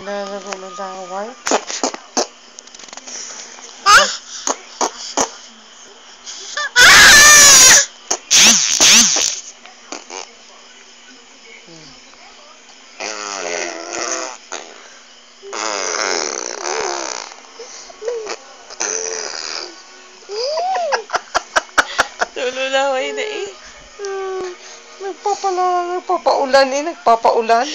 Nalaro ng laway. Tululaway na eh. Nagpapaulan eh. Nagpapaulan.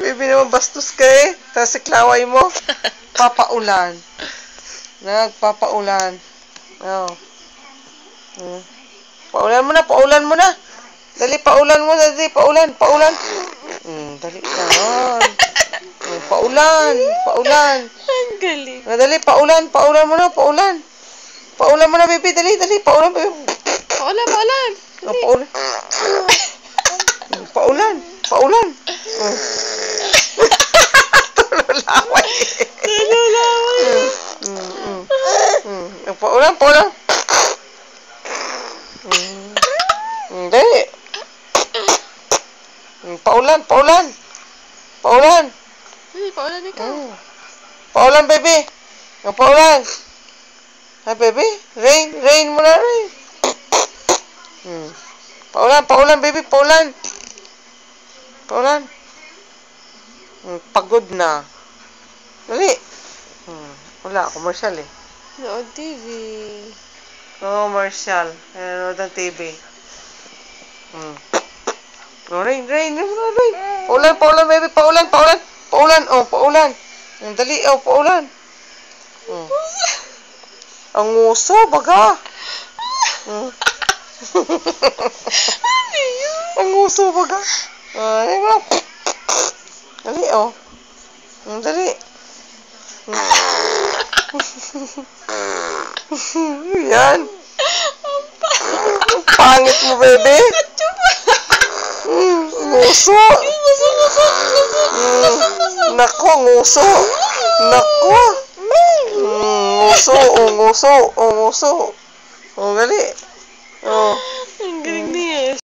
Baby naman bastos ka eh. Tapos iklaway mo. Papaulan. Nagpapaulan. Oh. Paulan mo na, paulan mo na. Dali, paulan mo, dali, paulan, paulan. Dali na. Paulan, paulan. Ang galing. Dali, paulan, paulan mo na, paulan. Paulan mo na, baby, dali, dali, paulan, baby. Paulan, paulan. Paulan. Paulan, paulan. Tululaway. Tululaway. Paulan, paulan. Dali. Paulan, paulan. Paulan. Dali, paulan ikaw. Paulan, baby. Paulan. Ha, baby? Rain, rain mo na, rain. Paulan, paulan, baby, paulan. Paulan. Pagod na. Dali. Wala, commercial eh. Nood TV. Commercial. Nanonood ng TV. Rain, rain, rain. Paulan, paulan, baby, paulan, paulan. Paulan, oh, paulan. Dali, oh, paulan. Ang nguso, baga. Ang nguso, baga. Dali mo. Dali, oh. Dali. Yan. Ang pangit mo, baby. Nguso. Nako, nguso. Nako. Nguso, nguso, nguso. Dali. Ang galing niya.